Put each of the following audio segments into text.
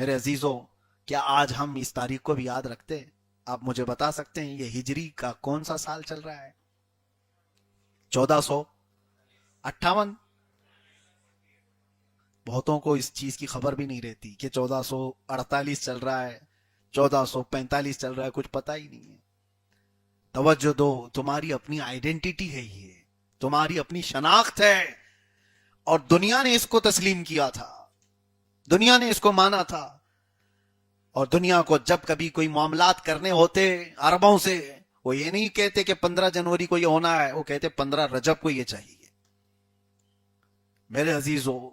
میرے عزیزوں، کیا آج ہم اس تاریخ کو بھی یاد رکھتے ہیں؟ آپ مجھے بتا سکتے ہیں یہ ہجری کا کون سا سال چل رہا ہے؟ 1458؟ بہتوں کو اس چیز کی خبر بھی نہیں رہتی کہ 1448 چل رہا ہے، 1445 چل رہا ہے، کچھ پتا ہی نہیں ہے۔ توجہ دو، تمہاری اپنی آئیڈینٹی ہے، یہ تمہاری اپنی شناخت ہے، اور دنیا نے اس کو تسلیم کیا تھا، دنیا نے اس کو مانا تھا۔ اور دنیا کو جب کبھی کوئی معاملات کرنے ہوتے عربوں سے، وہ یہ نہیں کہتے کہ 15 جنوری کو یہ ہونا ہے، وہ کہتے 15 رجب کو یہ چاہیے۔ میرے عزیزو،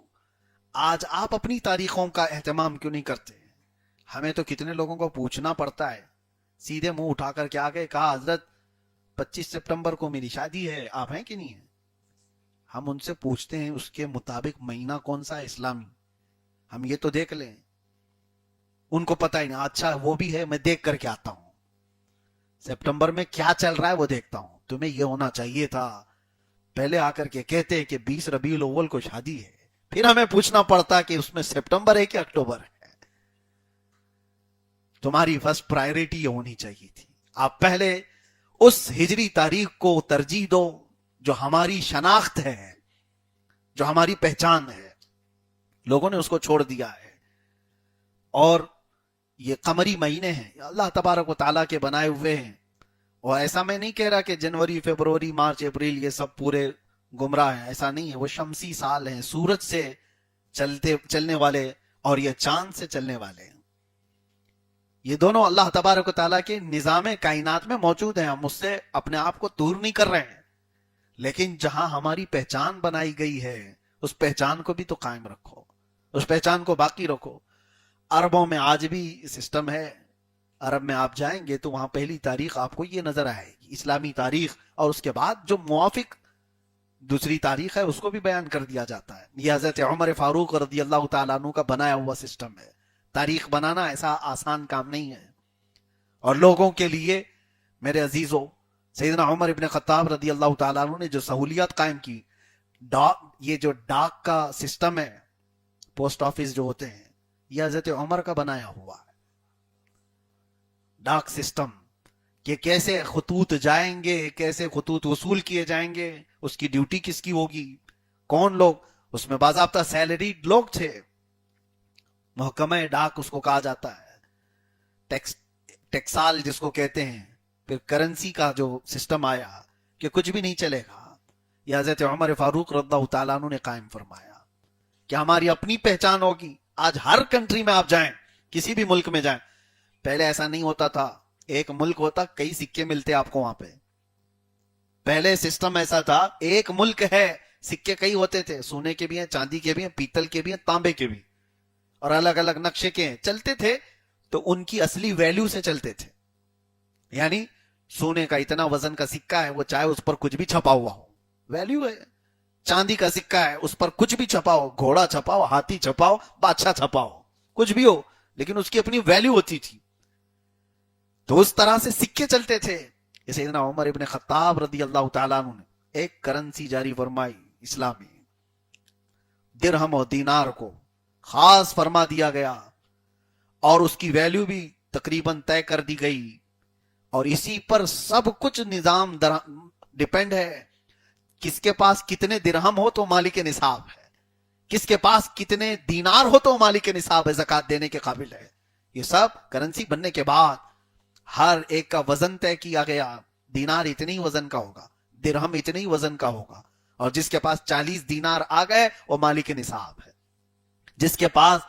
آج آپ اپنی تاریخوں کا اہتمام کیوں نہیں کرتے؟ ہمیں تو کتنے لوگوں کو پوچھنا پڑتا ہے، سیدھے منہ اٹھا کر کے آگے کہا حضرت 25 سپٹمبر کو میری شادی ہے، آپ ہیں کہ نہیں ہیں؟ ہم ان سے پوچھتے ہیں اس کے مطابق مہینہ کون سا ہے اسلامی، ہم یہ تو دیکھ لیں۔ ان کو پتہ ہی نہیں، اچھا وہ بھی ہے، میں دیکھ کر کے آتا ہوں، سپٹمبر میں کیا چل رہا ہے وہ دیکھتا ہوں۔ تمہیں یہ ہونا چاہیے تھا پہلے آ کر کے کہتے کہ 20 ربیع الاول کو شادی ہے، پھر ہمیں پوچھنا پڑتا کہ اس میں سپٹمبر ہے کہ اکتوبر ہے۔ تمہاری فرسٹ پرائیورٹی یہ ہونی چاہیے تھی، آپ پہلے اس ہجری تاریخ کو ترجیح دو جو ہماری شناخت ہے، جو ہماری پہچان ہے۔ لوگوں نے اس کو چھوڑ دیا ہے، اور یہ قمری مہینے ہیں، اللہ تبارک و تعالیٰ کے بنائے ہوئے ہیں۔ اور ایسا میں نہیں کہہ رہا کہ جنوری، فروری، مارچ، اپریل یہ سب پورے گمراہ ہیں، ایسا نہیں ہے، وہ شمسی سال ہیں، سورج سے چلنے والے اور یہ چاند سے چلنے والے ہیں۔ یہ دونوں اللہ تبارک و تعالیٰ کے نظام کائنات میں موجود ہیں، ہم اس سے اپنے آپ کو دور نہیں کر رہے ہیں، لیکن جہاں ہماری پہچان بنائی گئی ہے اس پہچان کو بھی تو قائم رکھو، اس پہچان کو باقی رکھو۔ عربوں میں آج بھی سسٹم ہے، عرب میں آپ جائیں گے تو وہاں پہلی تاریخ آپ کو یہ نظر آئے گی اسلامی تاریخ، اور اس کے بعد جو موافق دوسری تاریخ ہے اس کو بھی بیان کر دیا جاتا ہے۔ یہ حضرت عمر فاروق رضی اللہ تعالیٰ عنہ کا بنایا ہوا سسٹم ہے۔ تاریخ بنانا ایسا آسان کام نہیں ہے، اور لوگوں کے لیے میرے عزیزوں، سیدنا عمر ابن خطاب رضی اللہ تعالیٰ عنہ نے جو سہولیات قائم کی، یہ جو ڈاک کا سسٹم ہے، پوسٹ آفس جو ہوتے ہیں، یہ حضرت عمر کا بنایا ہوا ہے۔ ڈاک سسٹم کہ کیسے خطوط جائیں گے، کیسے خطوط وصول کیے جائیں گے، اس کی ڈیوٹی کس کی ہوگی، کون لوگ اس میں باضابطہ سیلریڈ لوگ تھے، محکمہ ڈاک اس کو کہا جاتا ہے، ٹیکسال جس کو کہتے ہیں۔ پھر کرنسی کا جو سسٹم آیا کہ کچھ بھی نہیں چلے گا، یہ حضرت عمر فاروق رضی اللہ تعالیٰ عنہ نے قائم فرمایا کہ ہماری اپنی پہچان ہوگی۔ آج ہر کنٹری میں آپ جائیں، کسی بھی ملک میں جائیں، پہلے ایسا نہیں ہوتا تھا، ایک ملک ہوتا کئی سکے ملتے آپ کو وہاں پہ، پہلے سسٹم ایسا تھا ایک ملک ہے، سکے کئی ہوتے تھے، سونے کے بھی ہیں، چاندی کے بھی ہیں، پیتل کے بھی ہیں، تانبے کے بھی، اور الگ الگ نقشے کے ہیں، چلتے تھے تو ان کی اصلی ویلیو سے چلتے تھے۔ یعنی سونے کا اتنا وزن کا سکہ ہے، وہ چاہے اس پر کچھ بھی چھپا ہوا ہو، ویلیو ہے۔ چاندی کا سکہ ہے، اس پر کچھ بھی چھپاؤ، گھوڑا چھپاؤ، ہاتھی چھپاؤ، بادشاہ چھپاؤ، کچھ بھی ہو، لیکن اس کی اپنی ویلیو ہوتی تھی۔ تو اس طرح سے سکے چلتے تھے۔ سیدنا عمر ابن خطاب رضی اللہ تعالیٰ عنہ نے ایک کرنسی جاری فرمائی اسلامی، درہم اور دینار کو خاص فرما دیا گیا، اور اس کی ویلیو بھی تقریباً طے کر دی گئی، اور اسی پر سب کچھ نظام ڈیپینڈ ہے۔ کس کے پاس کتنے درہم ہو تو مالک نصاب ہے، کس کے پاس کتنے دینار ہو تو مالک نصاب ہے، زکوٰۃ دینے کے قابل ہے۔ یہ سب کرنسی بننے کے بعد ہر ایک کا وزن طے کیا گیا، دینار اتنی وزن کا ہوگا، درہم اتنی وزن کا ہوگا، اور جس کے پاس 40 دینار آ گئے وہ مالک نصاب ہے، جس کے پاس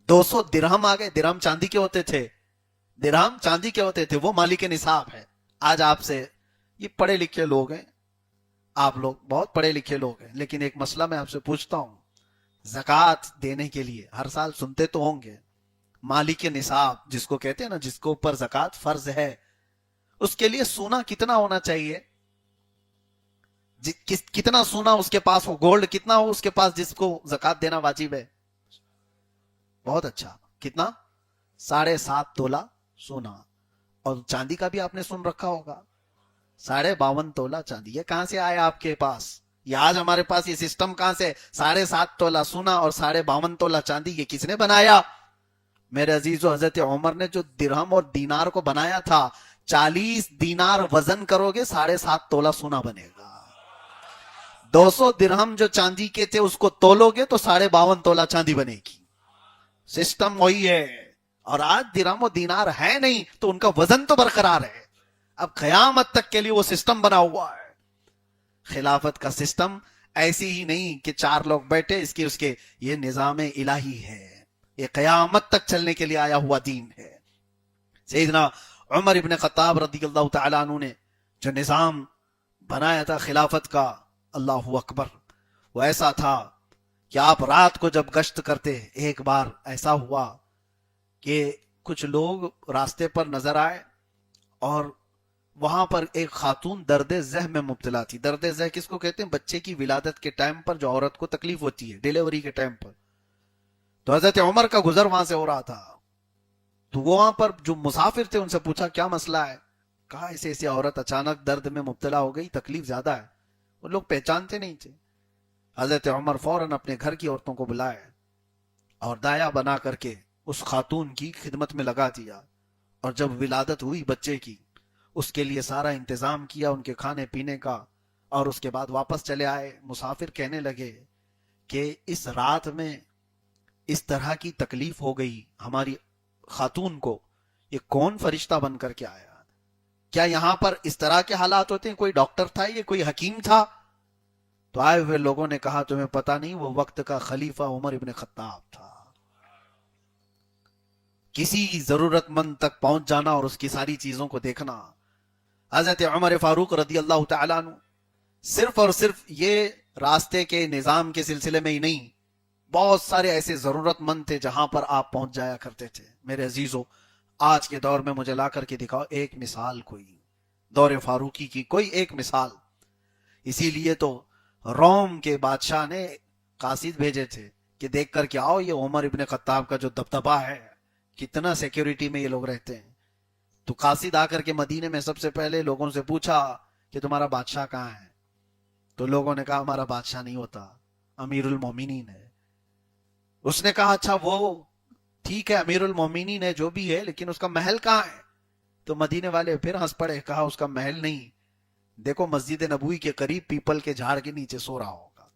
200 درہم آ گئے، درہم چاندی کے ہوتے تھے، درہم چاندی کے ہوتے تھے، وہ مالک نصاب ہے۔ آج آپ سے، یہ پڑھے لکھے لوگ ہیں، آپ لوگ بہت پڑھے لکھے لوگ ہیں، لیکن ایک مسئلہ میں آپ سے پوچھتا ہوں، زکوٰۃ دینے کے لیے ہر سال سنتے تو ہوں گے، مالک نصاب جس کو کہتے ہیں نا، جس کے اوپر زکوٰۃ فرض ہے، اس کے لیے سونا کتنا ہونا چاہیے؟ کتنا سونا اس کے پاس ہو، گولڈ کتنا ہو اس کے پاس جس کو زکوٰۃ دینا واجب ہے؟ بہت اچھا، کتنا؟ 7.5 تولہ سونا، اور چاندی کا بھی آپ نے سن رکھا ہوگا 52.5 تولہ چاندی۔ یہ کہاں سے آیا آپ کے پاس؟ یہ آج ہمارے پاس یہ سسٹم کہاں سے؟ 7.5 تولہ سونا اور 52.5 تولہ چاندی، یہ کس نے بنایا؟ میرے عزیزو حضرت عمر نے جو درہم اور دینار کو بنایا تھا، 40 دینار وزن کرو گے 7.5 تولہ سونا بنے گا. 200 درہم جو چاندی کے تھے اس کو تولو گے تو 52.5 تولہ چاندی بنے گی. سسٹم وہی ہے. اور آج درہم و دینار ہے نہیں تو ان کا وزن تو برقرار ہے. اب قیامت تک کے لیے وہ سسٹم بنا ہوا ہے. خلافت کا سسٹم ایسی ہی نہیں کہ 4 لوگ بیٹھے اس کے یہ نظام الہی ہے. یہ قیامت تک چلنے کے لیے آیا ہوا دین ہے. سیدنا عمر ابن خطاب رضی اللہ تعالیٰ عنہ نے جو نظام بنایا تھا خلافت کا، اللہ اکبر، وہ ایسا تھا کہ آپ رات کو جب گشت کرتے، ایک بار ایسا ہوا کہ کچھ لوگ راستے پر نظر آئے اور وہاں پر ایک خاتون درد زہ میں مبتلا تھی. درد زہ کس کو کہتے ہیں؟ بچے کی ولادت کے ٹائم پر جو عورت کو تکلیف ہوتی ہے ڈیلیوری کے ٹائم پر. تو حضرت عمر کا گزر وہاں سے ہو رہا تھا، تو وہاں پر جو مسافر تھے ان سے پوچھا کیا مسئلہ ہے؟ کہا ایسے ایسی عورت اچانک درد میں مبتلا ہو گئی، تکلیف زیادہ ہے. وہ لوگ پہچانتے نہیں تھے. حضرت عمر فوراً اپنے گھر کی عورتوں کو بلائے اور دایا بنا کر کے اس خاتون کی خدمت میں لگا دیا. اور جب ولادت ہوئی بچے کی، اس کے لیے سارا انتظام کیا ان کے کھانے پینے کا، اور اس کے بعد واپس چلے آئے. مسافر کہنے لگے کہ اس رات میں اس طرح کی تکلیف ہو گئی ہماری خاتون کو، یہ کون فرشتہ بن کر کے آیا؟ کیا یہاں پر اس طرح کے حالات ہوتے ہیں؟ کوئی ڈاکٹر تھا، یہ کوئی حکیم تھا؟ تو آئے ہوئے لوگوں نے کہا تمہیں پتا نہیں، وہ وقت کا خلیفہ عمر ابن خطاب تھا. کسی ضرورت مند تک پہنچ جانا اور اس کی ساری چیزوں کو دیکھنا. حضرت عمر فاروق رضی اللہ تعالیٰ عنہ صرف اور صرف یہ راستے کے نظام کے سلسلے میں ہی نہیں، بہت سارے ایسے ضرورت مند تھے جہاں پر آپ پہنچ جایا کرتے تھے. میرے عزیزو، آج کے دور میں مجھے لا کر کے دکھاؤ ایک مثال، کوئی دور فاروقی کی کوئی ایک مثال. اسی لیے تو روم کے بادشاہ نے قاصد بھیجے تھے کہ دیکھ کر کے آؤ یہ عمر ابن خطاب کا جو دبدبہ ہے، کتنا سیکیورٹی میں یہ لوگ رہتے ہیں. تو قاصد آ کر کے مدینے میں سب سے پہلے لوگوں سے پوچھا کہ تمہارا بادشاہ کہاں ہے؟ تو لوگوں نے کہا ہمارا بادشاہ نہیں ہوتا، امیر المومنین ہے. اس نے کہا اچھا وہ ٹھیک ہے امیر المومنین ہے جو بھی ہے، لیکن اس کا محل کہاں ہے؟ تو مدینے والے پھر ہنس پڑے، کہا اس کا محل نہیں، دیکھو مسجد نبوی کے قریب پیپل کے جھاڑ کے نیچے سو رہا ہوگا،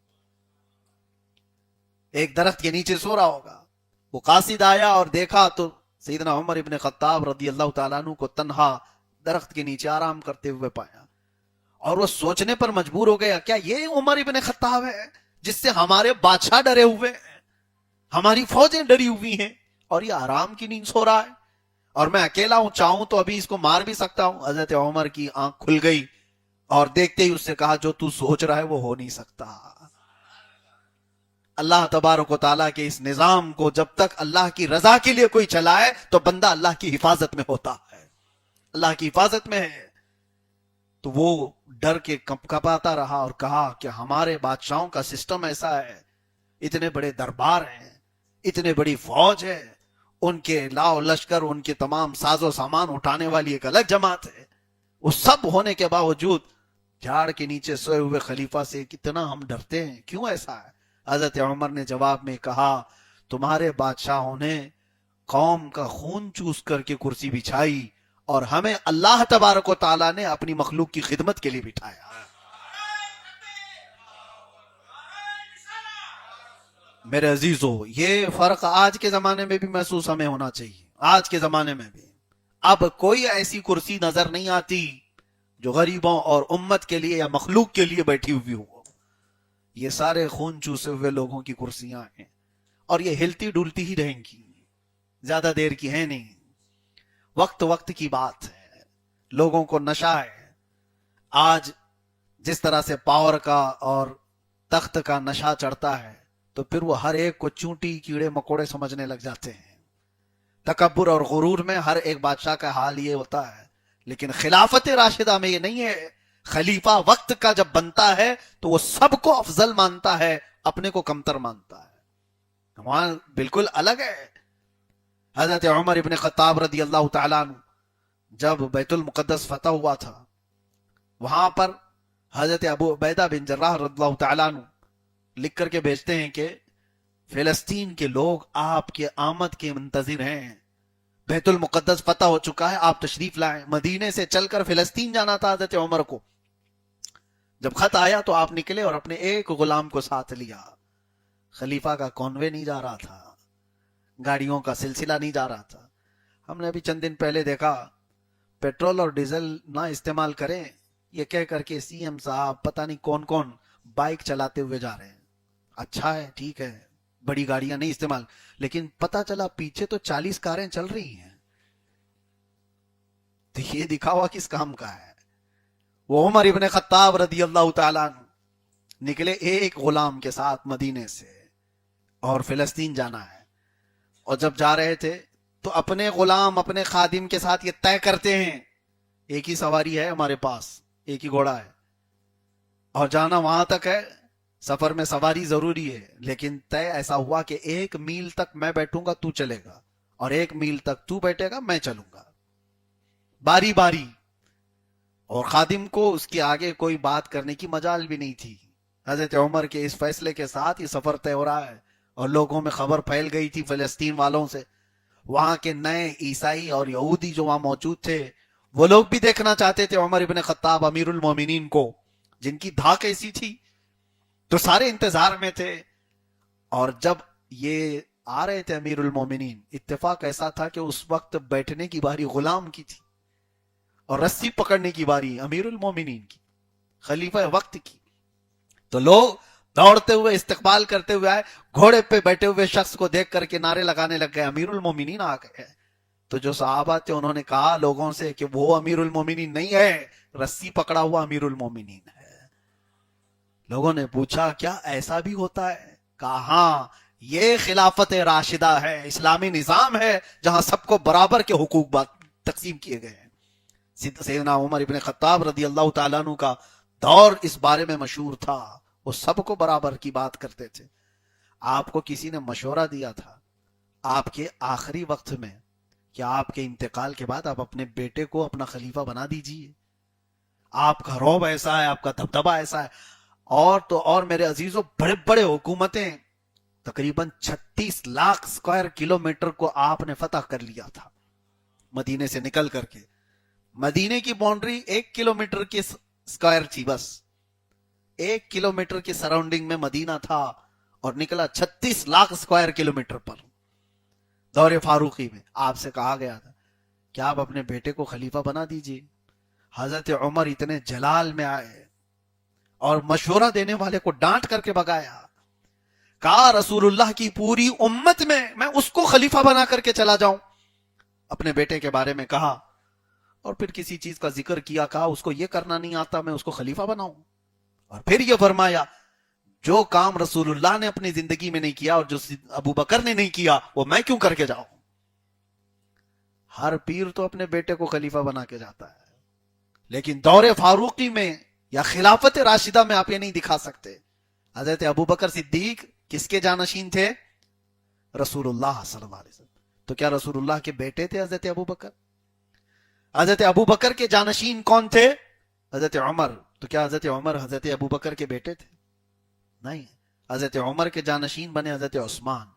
ایک درخت کے نیچے سو رہا ہوگا. وہ قاصد آیا اور دیکھا تو سیدنا عمر ابن خطاب رضی اللہ تعالیٰ عنہ کو تنہا درخت کے نیچے آرام کرتے ہوئے پایا. اور وہ سوچنے پر مجبور ہو گیا، کیا یہ عمر ابن خطاب ہے جس سے ہمارے بادشاہ ڈرے ہوئے ہیں، ہماری فوجیں ڈری ہوئی ہیں، اور یہ آرام کی نیند سو رہا ہے، اور میں اکیلا ہوں، چاہوں تو ابھی اس کو مار بھی سکتا ہوں. حضرت عمر کی آنکھ کھل گئی اور دیکھتے ہی اس سے کہا جو تو سوچ رہا ہے وہ ہو نہیں سکتا. اللہ تبارک و تعالیٰ کے اس نظام کو جب تک اللہ کی رضا کے لیے کوئی چلائے تو بندہ اللہ کی حفاظت میں ہوتا ہے، اللہ کی حفاظت میں ہے. تو وہ ڈر کے کپاتا رہا اور کہا کہ ہمارے بادشاہوں کا سسٹم ایسا ہے، اتنے بڑے دربار ہیں، اتنے بڑی فوج ہے، ان کے لاؤ لشکر، ان کے تمام ساز و سامان اٹھانے والی ایک الگ جماعت ہے. وہ سب ہونے کے باوجود جھاڑ کے نیچے سوئے ہوئے خلیفہ سے کتنا ہم ڈرتے ہیں، کیوں ایسا ہے؟ حضرت عمر نے جواب میں کہا تمہارے بادشاہوں نے قوم کا خون چوس کر کے کرسی بچھائی، اور ہمیں اللہ تبارک و تعالیٰ نے اپنی مخلوق کی خدمت کے لیے بٹھایا. میرے عزیزو، یہ فرق آج کے زمانے میں بھی محسوس ہمیں ہونا چاہیے. آج کے زمانے میں بھی اب کوئی ایسی کرسی نظر نہیں آتی جو غریبوں اور امت کے لیے یا مخلوق کے لیے بیٹھی ہوئی ہو. یہ سارے خون چوسے ہوئے لوگوں کی کرسیاں ہیں، اور یہ ہلتی ڈولتی ہی رہیں گی، زیادہ دیر کی ہے نہیں. وقت وقت کی بات ہے، لوگوں کو نشہ ہے. آج جس طرح سے پاور کا اور تخت کا نشہ چڑھتا ہے تو پھر وہ ہر ایک کو چونٹی کیڑے مکوڑے سمجھنے لگ جاتے ہیں. تکبر اور غرور میں ہر ایک بادشاہ کا حال یہ ہوتا ہے. لیکن خلافت راشدہ میں یہ نہیں ہے. خلیفہ وقت کا جب بنتا ہے تو وہ سب کو افضل مانتا ہے، اپنے کو کمتر مانتا ہے. وہاں بالکل الگ ہے. حضرت عمر ابن خطاب رضی اللہ تعالیٰ عنہ جب بیت المقدس فتح ہوا تھا، وہاں پر حضرت ابو عبیدہ بن جراح رضی اللہ تعالیٰ عنہ لکھ کر کے بھیجتے ہیں کہ فلسطین کے لوگ آپ کے آمد کے منتظر ہیں. بیت المقدس فتح ہو چکا ہے, آپ تشریف لائیں. مدینے سے چل کر فلسطین جانا تھا حضرت عمر کو. جب خط آیا تو آپ نکلے اور اپنے ایک غلام کو ساتھ لیا. خلیفہ کا کانوے نہیں جا رہا تھا, گاڑیوں کا سلسلہ نہیں جا رہا تھا. ہم نے ابھی چند دن پہلے دیکھا پیٹرول اور ڈیزل نہ استعمال کریں یہ کہہ کر کے سی ایم صاحب پتہ نہیں کون کون بائک چلاتے ہوئے جا رہے ہیں. اچھا ہے, ٹھیک ہے, بڑی گاڑیاں نہیں استعمال, لیکن پتہ چلا پیچھے تو 40 کاریں چل رہی ہیں. تو یہ دکھاوا کس کام کا ہے؟ وہ عمر ابن خطاب رضی اللہ تعالیٰ عنہ نکلے ایک غلام کے ساتھ مدینے سے اور فلسطین جانا ہے. اور جب جا رہے تھے تو اپنے غلام اپنے خادم کے ساتھ یہ طے کرتے ہیں ایک ہی سواری ہے ہمارے پاس, ایک ہی گھوڑا ہے اور جانا وہاں تک ہے. سفر میں سواری ضروری ہے لیکن طے ایسا ہوا کہ 1 میل تک میں بیٹھوں گا تو چلے گا اور 1 میل تک تو بیٹھے گا میں چلوں گا, باری باری. اور خادم کو اس کے آگے کوئی بات کرنے کی مجال بھی نہیں تھی. حضرت عمر کے اس فیصلے کے ساتھ یہ سفر طے ہو رہا ہے اور لوگوں میں خبر پھیل گئی تھی فلسطین والوں سے. وہاں کے نئے عیسائی اور یہودی جو وہاں موجود تھے وہ لوگ بھی دیکھنا چاہتے تھے عمر ابن خطاب امیر المومنین کو, جن کی دھاک ایسی تھی. تو سارے انتظار میں تھے. اور جب یہ آ رہے تھے امیر المومنین, اتفاق ایسا تھا کہ اس وقت بیٹھنے کی باری غلام کی تھی اور رسی پکڑنے کی باری امیر المومنین کی, خلیفہ وقت کی. تو لوگ دوڑتے ہوئے استقبال کرتے ہوئے آئے, گھوڑے پہ بیٹھے ہوئے شخص کو دیکھ کر کے نعرے لگانے لگ گئے امیر المومنین آ گئے. تو جو صحابہ تھے انہوں نے کہا لوگوں سے کہ وہ امیر المومنین نہیں ہے, رسی پکڑا ہوا امیر المومنین ہے. لوگوں نے پوچھا کیا ایسا بھی ہوتا ہے؟ کہا ہاں, یہ خلافت راشدہ ہے, اسلامی نظام ہے جہاں سب کو برابر کے حقوق تقسیم کیے گئے ہیں. سیدنا عمر ابن خطاب رضی اللہ تعالیٰ عنہ کا دور اس بارے میں مشہور تھا, وہ سب کو برابر کی بات کرتے تھے. آپ کو کسی نے مشورہ دیا تھا آپ کے آخری وقت میں کہ آپ کے انتقال کے بعد آپ اپنے بیٹے کو اپنا خلیفہ بنا دیجئے, آپ کا رعب ایسا ہے, آپ کا دبدبہ ایسا ہے. اور تو اور میرے عزیزوں, بڑے بڑے حکومتیں تقریباً 36 لاکھ اسکوائر کلومیٹر کو آپ نے فتح کر لیا تھا مدینے سے نکل کر کے. مدینے کی باؤنڈری 1 کلومیٹر کی اسکوائر تھی, بس 1 کلومیٹر کی سراؤنڈنگ میں مدینہ تھا اور نکلا 36 لاکھ اسکوائر کلومیٹر پر. دور فاروقی میں آپ سے کہا گیا تھا کہ آپ اپنے بیٹے کو خلیفہ بنا دیجئے. حضرت عمر اتنے جلال میں آئے اور مشورہ دینے والے کو ڈانٹ کر کے بگایا. کہا رسول اللہ کی پوری امت میں اس کو خلیفہ بنا کر کے چلا جاؤں. اپنے بیٹے کے بارے میں کہا اور پھر کسی چیز کا ذکر کیا, کہا اس کو یہ کرنا نہیں آتا, میں اس کو خلیفہ بناؤں. اور پھر یہ فرمایا جو کام رسول اللہ نے اپنی زندگی میں نہیں کیا اور جو ابو بکر نے نہیں کیا وہ میں کیوں کر کے جاؤں. ہر پیر تو اپنے بیٹے کو خلیفہ بنا کے جاتا ہے, لیکن دور فاروقی میں یا خلافت راشدہ میں آپ یہ نہیں دکھا سکتے. حضرت ابو بکر صدیق کس کے جانشین تھے؟ رسول اللہ صلی اللہ علیہ وسلم. تو کیا رسول اللہ کے بیٹے تھے حضرت ابو بکر؟ حضرت ابو بکر کے جانشین کون تھے؟ حضرت عمر. تو کیا حضرت عمر حضرت ابو بکر کے بیٹے تھے؟ نہیں. حضرت عمر کے جانشین بنے حضرت عثمان,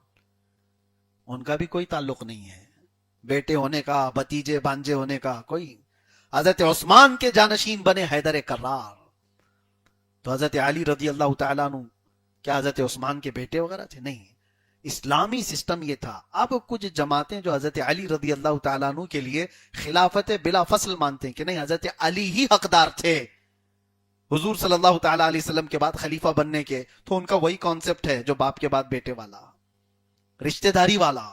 ان کا بھی کوئی تعلق نہیں ہے بیٹے ہونے کا, بھتیجے بانجے ہونے کا کوئی. حضرت عثمان کے جانشین بنے حیدر کرار. تو حضرت علی رضی اللہ تعالیٰ عنہ کیا حضرت عثمان کے بیٹے وغیرہ تھے؟ نہیں. اسلامی سسٹم یہ تھا. اب کچھ جماعتیں جو حضرت علی رضی اللہ تعالیٰ عنہ کے لیے خلافت بلا فصل مانتے ہیں کہ نہیں حضرت علی ہی حقدار تھے حضور صلی اللہ تعالیٰ علیہ وسلم کے بعد خلیفہ بننے کے. تو ان کا وہی کانسیپٹ ہے جو باپ کے بعد بیٹے والا, رشتہ داری والا,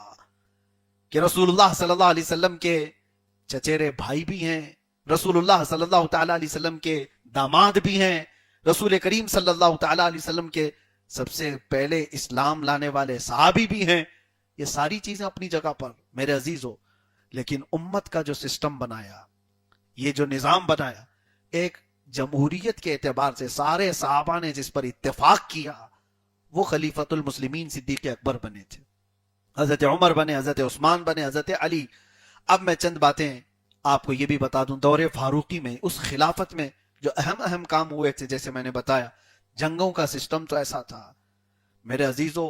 کہ رسول اللہ صلی اللہ علیہ وسلم کے چچیرے بھائی بھی ہیں, رسول اللہ صلی اللہ تعالیٰ علیہ وسلم کے داماد بھی ہیں, رسول کریم صلی اللہ تعالیٰ علیہ وسلم کے سب سے پہلے اسلام لانے والے صحابی بھی ہیں. یہ ساری چیزیں اپنی جگہ پر میرے عزیزو, لیکن امت کا جو سسٹم بنایا, یہ جو نظام بنایا, ایک جمہوریت کے اعتبار سے سارے صحابہ نے جس پر اتفاق کیا وہ خلیفۃ المسلمین صدیق اکبر بنے تھے. حضرت عمر بنے, حضرت عثمان بنے, حضرت علی. اب میں چند باتیں آپ کو یہ بھی بتا دوں, دور فاروقی میں اس خلافت میں جو اہم اہم کام ہوئے تھے, جیسے میں نے بتایا جنگوں کا سسٹم تو ایسا تھا میرے عزیزو,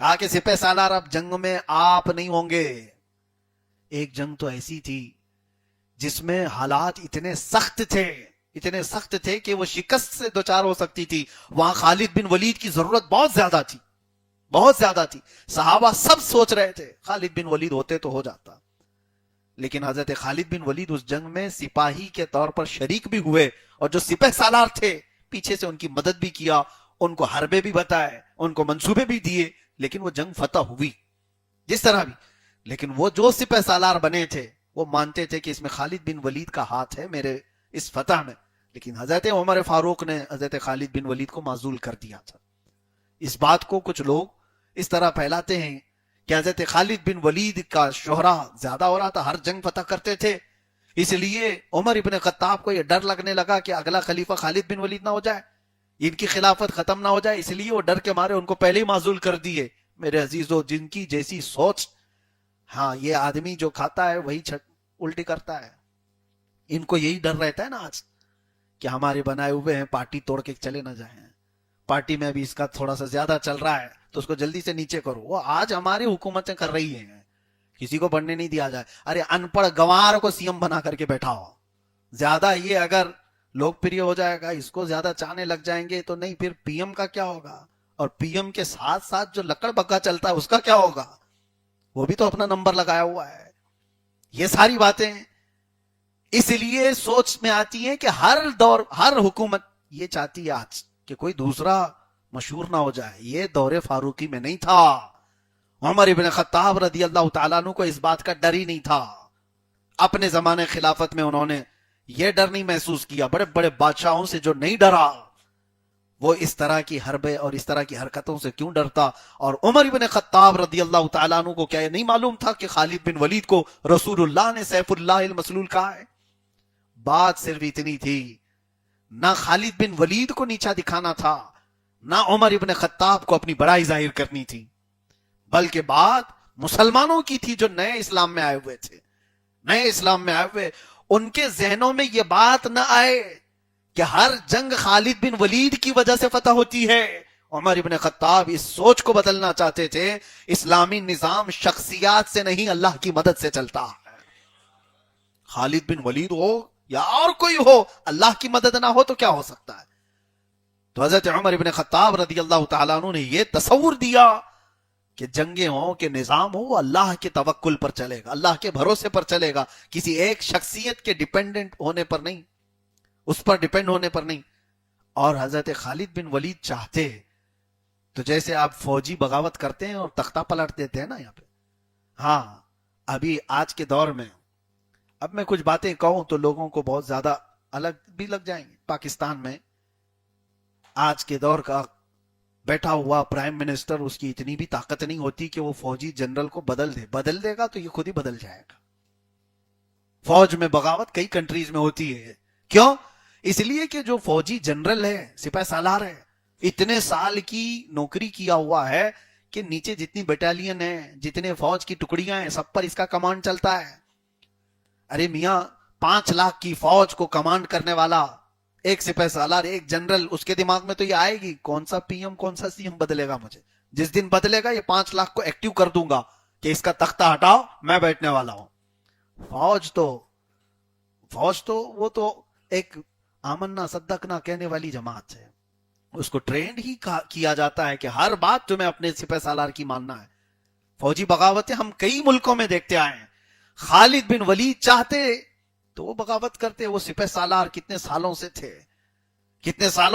کہا کہ سپہ سالار اب جنگ میں آپ نہیں ہوں گے. ایک جنگ تو ایسی تھی جس میں حالات اتنے سخت تھے کہ وہ شکست سے دوچار ہو سکتی تھی. وہاں خالد بن ولید کی ضرورت بہت زیادہ تھی. صحابہ سب سوچ رہے تھے خالد بن ولید ہوتے تو ہو جاتا. لیکن حضرت خالد بن ولید اس جنگ میں سپاہی کے طور پر شریک بھی ہوئے, اور جو سپہ سالار تھے پیچھے سے ان کی مدد بھی کیا, ان کو حربے بھی بتائے, ان کو منصوبے بھی دیے. لیکن وہ جنگ فتح ہوئی جس طرح بھی. لیکن وہ جو سپہ سالار بنے تھے وہ مانتے تھے کہ اس میں خالد بن ولید کا ہاتھ ہے میرے اس فتح میں. لیکن حضرت عمر فاروق نے حضرت خالد بن ولید کو معزول کر دیا تھا. اس بات کو کچھ لوگ اس طرح پھیلاتے ہیں کہ حضرت خالد بن ولید کا شہرہ زیادہ ہو رہا تھا, ہر جنگ فتح کرتے تھے, اس لیے عمر ابن خطاب کو یہ ڈر لگنے لگا کہ اگلا خلیفہ خالد بن ولید نہ ہو جائے, ان کی خلافت ختم نہ ہو جائے, اس لیے وہ ڈر کے مارے ان کو پہلے ہی معزول کر دیے. میرے عزیزو, جن کی جیسی سوچ, ہاں یہ آدمی جو کھاتا ہے وہی الٹی کرتا ہے. ان کو یہی ڈر رہتا ہے نا آج کہ ہمارے بنائے ہوئے ہیں پارٹی توڑ کے چلے نہ جائیں, پارٹی میں بھی اس کا تھوڑا سا زیادہ چل رہا ہے تو اس کو جلدی سے نیچے کرو. وہ آج ہماری حکومتیں کر رہی ہیں, کسی کو بڑھنے نہیں دیا جائے. ارے ان پڑھ گوار کو سی ایم بنا کر کے بیٹھا ہو, زیادہ یہ اگر لوکپریہ ہو جائے گا, اس کو زیادہ چاہنے لگ جائیں گے تو نہیں, پھر پی ایم کا کیا ہوگا؟ اور پی ایم کے ساتھ ساتھ جو لکڑ بگا چلتا ہے اس کا کیا ہوگا؟ وہ بھی تو اپنا نمبر لگایا ہوا ہے. یہ ساری باتیں اس لیے سوچ میں آتی ہیں کہ ہر حکومت یہ چاہتی ہے آج کہ کوئی دوسرا مشہور نہ ہو جائے. یہ دور فاروقی میں نہیں تھا. عمر ابن خطاب رضی اللہ تعالیٰ عنہ کو اس بات کا ڈر ہی نہیں تھا. اپنے زمانے خلافت میں انہوں نے یہ ڈر نہیں محسوس کیا. بڑے بڑے بادشاہوں سے جو نہیں ڈرا وہ اس طرح کی حربیں اور اس طرح کی حرکتوں سے کیوں ڈرتا؟ اور عمر ابن خطاب رضی اللہ تعالیٰ عنہ کو کیا یہ نہیں معلوم تھا کہ خالد بن ولید کو رسول اللہ نے سیف اللہ المسلول کہا ہے؟ بات صرف اتنی تھی, نہ خالد بن ولید کو نیچا دکھانا تھا, نہ عمر ابن خطاب کو اپنی بڑائی ظاہر کرنی تھی, بلکہ بات مسلمانوں کی تھی جو نئے اسلام میں آئے ہوئے. ان کے ذہنوں میں یہ بات نہ آئے کہ ہر جنگ خالد بن ولید کی وجہ سے فتح ہوتی ہے. عمر ابن خطاب اس سوچ کو بدلنا چاہتے تھے, اسلامی نظام شخصیات سے نہیں اللہ کی مدد سے چلتا ہے. خالد بن ولید ہو یا اور کوئی ہو, اللہ کی مدد نہ ہو تو کیا ہو سکتا ہے؟ تو حضرت عمر ابن خطاب رضی اللہ تعالیٰ عنہ نے یہ تصور دیا کہ جنگیں ہوں کہ نظام ہو, وہ اللہ کے توکل پر چلے گا, اللہ کے بھروسے پر چلے گا, کسی ایک شخصیت کے ڈیپینڈنٹ ہونے پر نہیں, اس پر ڈیپینڈ ہونے پر نہیں. اور حضرت خالد بن ولید چاہتے تو جیسے آپ فوجی بغاوت کرتے ہیں اور تختہ پلٹ دیتے ہیں نا یہاں پہ, ہاں ابھی آج کے دور میں اب میں کچھ باتیں کہوں تو لوگوں کو بہت زیادہ الگ بھی لگ جائیں گے. پاکستان میں آج کے دور کا بیٹھا ہوا پرائم منسٹر, اس کی اتنی بھی طاقت نہیں ہوتی کہ وہ فوجی جنرل کو بدل دے گا تو یہ خود ہی بدل جائے گا. فوج میں بغاوت کئی کنٹریز میں ہوتی ہے. کیوں؟ اس لیے کہ جو فوجی جنرل ہے, سپہ سالار ہے, اتنے سال کی نوکری کیا ہوا ہے کہ نیچے جتنی بٹالین ہیں, جتنے فوج کی ٹکڑیاں ہیں, سب پر اس کا کمانڈ چلتا ہے. ارے میاں 5 لاکھ کی فوج کو کمانڈ کرنے والا ایک سپہ سالار, ایک جنرل, اس کے دماغ میں تو یہ آئے گی کون سا پی ایم کون سا سی ایم بدلے گا مجھے. جس دن بدلے گا یہ 5 لاکھ کو ایکٹیو کر دوں گا کہ اس کا تختہ ہٹاؤ, میں بیٹھنے والا ہوں. فوج تو وہ تو ایک آمنا صدقنا کہنے والی جماعت ہے. اس کو ٹرینڈ ہی کیا جاتا ہے کہ ہر بات تمہیں اپنے سپہ سالار کی ماننا ہے. فوجی بغاوتیں ہم کئی ملکوں میں دیکھتے آئے ہیں. خالد بن ولید چاہتے تو وہ بغاوت کرتے. وہ سپہ سالار کتنے سالوں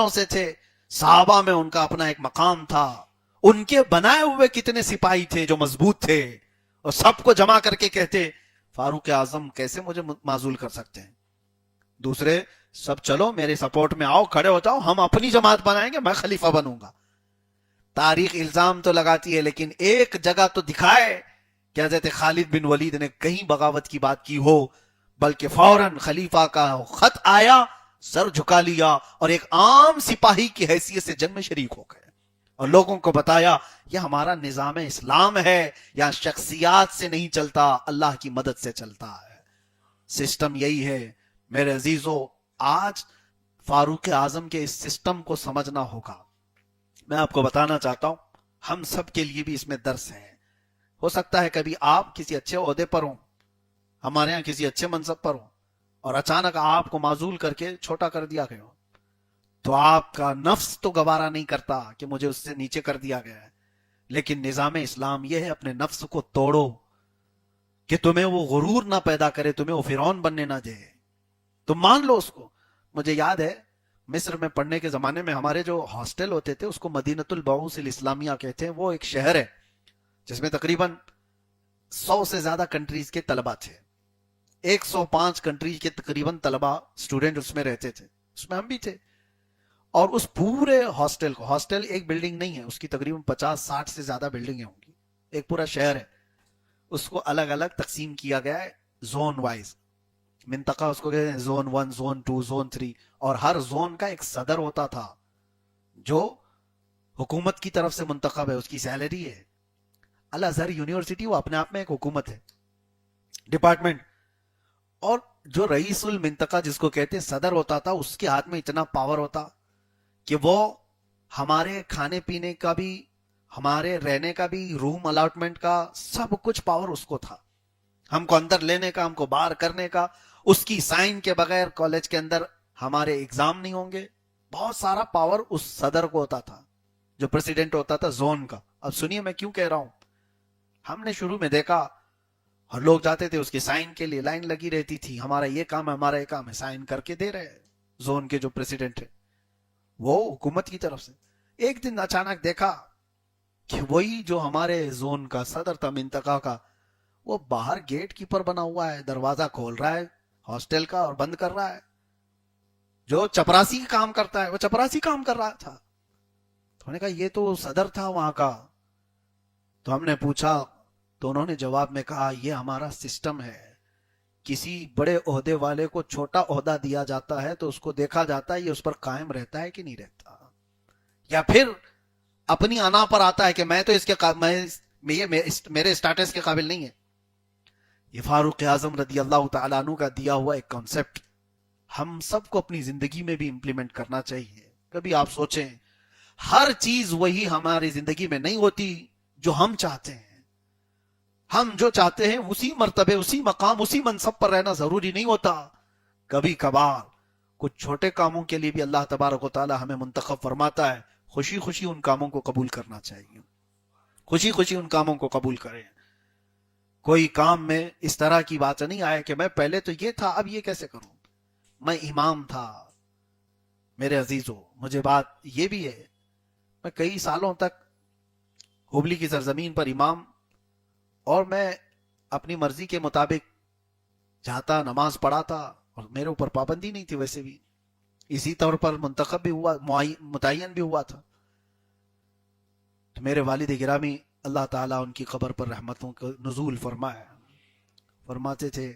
سے تھے, صحابہ میں ان کا اپنا ایک مقام تھا, ان کے بنائے ہوئے کتنے سپاہی تھے جو مضبوط تھے, اور سب کو جمع کر کے کہتے فاروق اعظم کیسے مجھے معزول کر سکتے ہیں. دوسرے سب چلو میرے سپورٹ میں آؤ, کھڑے ہو جاؤ, ہم اپنی جماعت بنائیں گے, میں خلیفہ بنوں گا. تاریخ الزام تو لگاتی ہے لیکن ایک جگہ تو دکھائے کہ حضرت خالد بن ولید نے کہیں بغاوت کی بات کی ہو, بلکہ فوراً خلیفہ کا خط آیا, سر جھکا لیا اور ایک عام سپاہی کی حیثیت سے جنگ میں شریک ہو گئے, اور لوگوں کو بتایا یہ ہمارا نظام اسلام ہے, یا شخصیات سے نہیں چلتا, اللہ کی مدد سے چلتا ہے. سسٹم یہی ہے میرے عزیزو. آج فاروق اعظم کے اس سسٹم کو سمجھنا ہوگا. میں آپ کو بتانا چاہتا ہوں, ہم سب کے لیے بھی اس میں درس ہے. ہو سکتا ہے کبھی آپ کسی اچھے عہدے پر ہوں, ہمارے ہاں کسی اچھے منصب پر ہوں, اور اچانک آپ کو معزول کر کے چھوٹا کر دیا گیا, تو آپ کا نفس تو گوارا نہیں کرتا کہ مجھے اس سے نیچے کر دیا گیا ہے. لیکن نظام اسلام یہ ہے, اپنے نفس کو توڑو کہ تمہیں وہ غرور نہ پیدا کرے, تمہیں وہ فرعون بننے نہ دے, تم مان لو اس کو. مجھے یاد ہے مصر میں پڑھنے کے زمانے میں ہمارے جو ہاسٹل ہوتے تھے اس کو مدینۃ البعوث الاسلامیہ کہتے ہیں. وہ ایک شہر ہے جس میں تقریباً 100 سے زیادہ کنٹریز کے طلبہ تھے. 105 کنٹریز کے تقریباً طلبہ اسٹوڈنٹ اس میں رہتے تھے, اس میں ہم بھی تھے. اور اس پورے ہاسٹل کو, ہاسٹل ایک بلڈنگ نہیں ہے, اس کی تقریباً 50-60 سے زیادہ بلڈنگیں ہوں گی, ایک پورا شہر ہے. اس کو الگ الگ تقسیم کیا گیا ہے زون وائز, منطقہ اس کو کہتے ہیں زون 1, زون 2, زون 3, اور ہر زون کا ایک صدر ہوتا تھا جو حکومت کی طرف سے منتخب ہے, اس کی سیلری ہے. الازہر یونیورسٹی وہ اپنے آپ میں ایک حکومت ہے, ڈپارٹمنٹ. اور جو رئیس المنطقہ جس کو کہتے ہیں صدر ہوتا تھا, اس کے ہاتھ میں اتنا پاور ہوتا کہ وہ ہمارے کھانے پینے کا بھی, ہمارے رہنے کا بھی, روم الاٹمنٹ کا, سب کچھ پاور اس کو تھا. ہم کو اندر لینے کا, ہم کو باہر کرنے کا, اس کی سائن کے بغیر کالج کے اندر ہمارے ایگزام نہیں ہوں گے. بہت سارا پاور اس صدر کو ہوتا تھا جو پریزیڈنٹ ہوتا تھا زون کا. اب سنیے میں کیوں کہہ رہا ہوں. ہم نے شروع میں دیکھا اور لوگ جاتے تھے اس کے سائن کے لیے, لائن لگی رہتی تھی, ہمارا یہ کام ہے, ہمارا یہ کام ہے, سائن کر کے دے رہے زون کے جو پریزیڈنٹ ہے وہ حکومت کی طرف سے. ایک دن اچانک دیکھا کہ وہی جو ہمارے زون کا صدر تھا منطقہ کا, وہ باہر گیٹ کیپر بنا ہوا ہے, دروازہ کھول رہا ہے ہاسٹل کا اور بند کر رہا ہے. جو چپراسی کام کرتا ہے وہ چپراسی کام کر رہا تھا. تو نے کہا یہ تو صدر تھا وہاں کا. تو ہم نے پوچھا تو انہوں نے جواب میں کہا یہ ہمارا سسٹم ہے, کسی بڑے عہدے والے کو چھوٹا عہدہ دیا جاتا ہے تو اس کو دیکھا جاتا ہے یہ اس پر قائم رہتا ہے کہ نہیں رہتا, یا پھر اپنی انا پر آتا ہے کہ میں تو اس کے میرے اسٹیٹس کے قابل نہیں ہے. یہ فاروق اعظم رضی اللہ تعالیٰ عنہ کا دیا ہوا ایک کانسیپٹ ہم سب کو اپنی زندگی میں بھی امپلیمنٹ کرنا چاہیے. کبھی آپ سوچیں, ہر چیز وہی ہماری زندگی میں نہیں ہوتی جو ہم چاہتے ہیں. ہم جو چاہتے ہیں اسی مرتبے, اسی مقام, اسی منصب پر رہنا ضروری نہیں ہوتا. کبھی کبھار کچھ چھوٹے کاموں کے لیے بھی اللہ تبارک و تعالی ہمیں منتخب فرماتا ہے. خوشی خوشی ان کاموں کو قبول کرنا چاہیے, خوشی خوشی ان کاموں کو قبول کریں. کوئی کام میں اس طرح کی بات نہیں آئے کہ میں پہلے تو یہ تھا اب یہ کیسے کروں, میں امام تھا. میرے عزیزو مجھے بات یہ بھی ہے, میں کئی سالوں تک ہوبلی کی سرزمین پر امام, اور میں اپنی مرضی کے مطابق جاتا, نماز پڑھاتا, اور میرے اوپر پابندی نہیں تھی. ویسے بھی اسی طور پر منتخب بھی ہوا, متعین بھی ہوا تھا. تو میرے والد گرامی اللہ تعالیٰ ان کی قبر پر رحمتوں کا نزول فرمائے, فرماتے تھے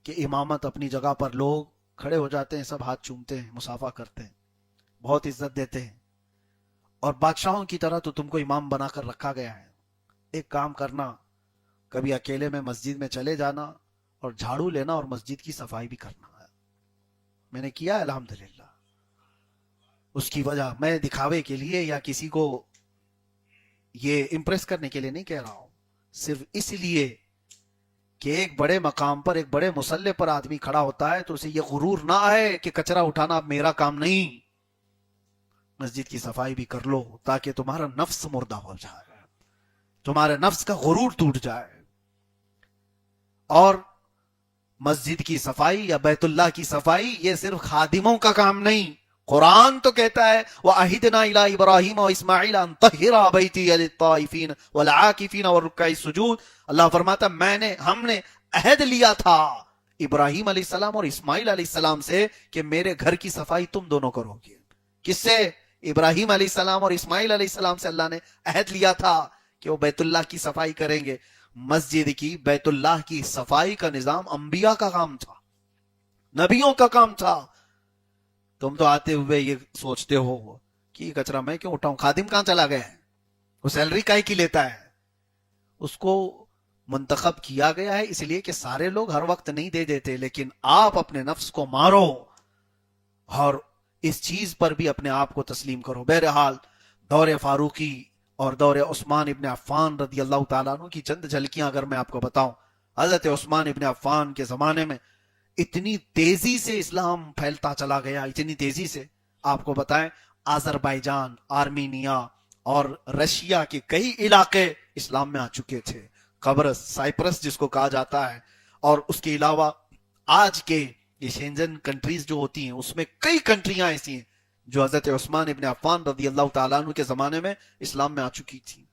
کہ امامت اپنی جگہ پر لوگ کھڑے ہو جاتے ہیں, سب ہاتھ چومتے ہیں, مصافحہ کرتے ہیں, بہت عزت دیتے ہیں, اور بادشاہوں کی طرح تو تم کو امام بنا کر رکھا گیا ہے. ایک کام کرنا, کبھی اکیلے میں مسجد میں چلے جانا اور جھاڑو لینا اور مسجد کی صفائی بھی کرنا ہے. میں نے کیا الحمدللہ. اس کی وجہ میں دکھاوے کے لیے یا کسی کو یہ امپریس کرنے کے لیے نہیں کہہ رہا ہوں, صرف اس لیے کہ ایک بڑے مقام پر, ایک بڑے مسلح پر آدمی کھڑا ہوتا ہے تو اسے یہ غرور نہ آئے کہ کچرا اٹھانا اب میرا کام نہیں. مسجد کی صفائی بھی کر لو تاکہ تمہارا نفس مردہ ہو جائے, تمہارے نفس کا غرور ٹوٹ جائے. اور مسجد کی صفائی یا بیت اللہ کی صفائی یہ صرف خادموں کا کام نہیں. قرآن تو کہتا ہے وَأَهِدْنَا إِلَىٰ إِبْرَاهِيمَ وَإِسْمَاعِيلَ أَن طَهِّرَا بَيْتِيَ لِلطَّائِفِينَ وَالْعَاكِفِينَ وَالرُّكَّعِ السُّجُودِ. اللہ فرماتا ہم نے عہد لیا تھا ابراہیم علیہ السلام اور اسماعیل علیہ السلام سے کہ میرے گھر کی صفائی تم دونوں کرو گے. کس سے؟ ابراہیم علیہ السلام اور اسماعیل علیہ السلام سے اللہ نے عہد لیا تھا کہ وہ بیت اللہ کی صفائی کریں گے. مسجد کی, بیت اللہ کی صفائی کا نظام انبیاء کا کام تھا, نبیوں کا کام تھا. تم تو آتے ہوئے یہ سوچتے ہو کہ یہ کچرا میں کیوں اٹھاؤں, خادم کہاں چلا گیا ہے, وہ سیلری کاہے کی لیتا ہے. اس کو منتخب کیا گیا ہے اس لیے کہ سارے لوگ ہر وقت نہیں دے دیتے, لیکن آپ اپنے نفس کو مارو اور اس چیز پر بھی اپنے آپ کو تسلیم کرو. بہرحال دور فاروقی اور دور عثمان ابن عفان رضی اللہ تعالیٰ عنہ کی چند جھلکیاں اگر میں آپ کو بتاؤں، حضرت عثمان ابن عفان کے زمانے میں اتنی تیزی سے اسلام پھیلتا چلا گیا، اتنی تیزی سے، آپ کو بتائیں آذربائیجان، آرمینیا اور رشیا کے کئی علاقے اسلام میں آ چکے تھے، قبرص، سائپرس جس کو کہا جاتا ہے، اور اس کے علاوہ آج کے یہ شینجن کنٹریز جو ہوتی ہیں اس میں کئی کنٹریاں ایسی ہیں جو حضرت عثمان ابن عفان رضی اللہ تعالیٰ عنہ کے زمانے میں اسلام میں آ چکی تھی۔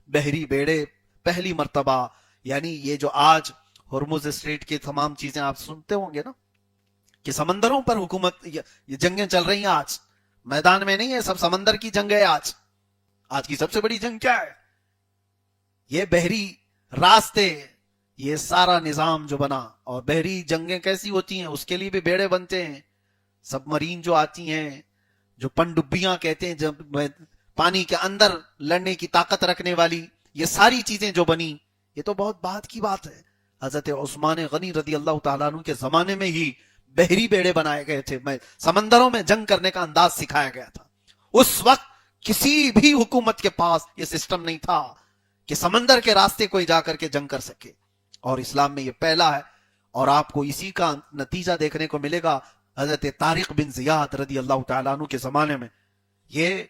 بحری بیڑے پہلی مرتبہ، یعنی یہ جو آج ہرمز اسٹریٹ کی تمام چیزیں آپ سنتے ہوں گے نا کہ سمندروں پر حکومت، یہ جنگیں چل رہی ہیں آج، میدان میں نہیں ہے، سب سمندر کی جنگ ہے آج کی سب سے بڑی جنگ کیا ہے؟ یہ بحری راستے، یہ سارا نظام جو بنا، اور بحری جنگیں کیسی ہوتی ہیں اس کے لیے بھی بیڑے بنتے ہیں، سب مرین جو آتی ہیں، جو پنڈبیاں کہتے ہیں، جب پانی کے اندر لڑنے کی طاقت رکھنے والی، یہ ساری چیزیں جو بنی، یہ تو بہت بعد کی بات ہے۔ حضرت عثمان غنی رضی اللہ تعالیٰ عنہ کے زمانے میں ہی بحری بیڑے بنائے گئے تھے، سمندروں میں جنگ کرنے کا انداز سکھایا گیا تھا۔ اس وقت کسی بھی حکومت کے پاس یہ سسٹم نہیں تھا کہ سمندر کے راستے کوئی جا کر کے جنگ کر سکے، اور اسلام میں یہ پہلا ہے، اور آپ کو اسی کا نتیجہ دیکھنے کو ملے گا۔ حضرت طارق بن زیاد رضی اللہ تعالیٰ عنہ کے زمانے میں یہ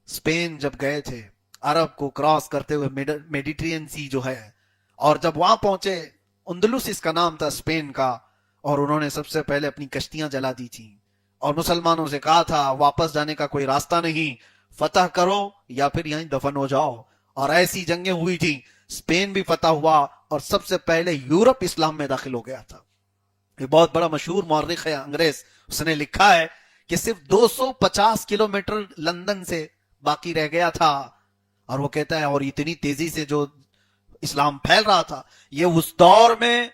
اسپین جب گئے تھے، عرب کو کراس کرتے ہوئے میڈیٹرین سی جو ہے، اور جب وہاں پہنچے، اندلس اس کا نام تھا اسپین کا، اور انہوں نے سب سے پہلے اپنی کشتیاں جلا دی تھیں، اور مسلمانوں سے کہا تھا واپس جانے کا کوئی راستہ نہیں، فتح کرو یا پھر یہیں دفن ہو جاؤ، اور ایسی جنگیں ہوئی تھیں، اسپین بھی فتح ہوا، اور سب سے پہلے یورپ اسلام میں داخل ہو گیا تھا۔ یہ بہت بڑا مشہور مورخ ہے انگریز، اس نے لکھا ہے کہ صرف 250 کلومیٹر لندن سے باقی رہ گیا تھا، اور وہ کہتا ہے اور اتنی تیزی سے جو اسلام پھیل رہا تھا، یہ اس دور میں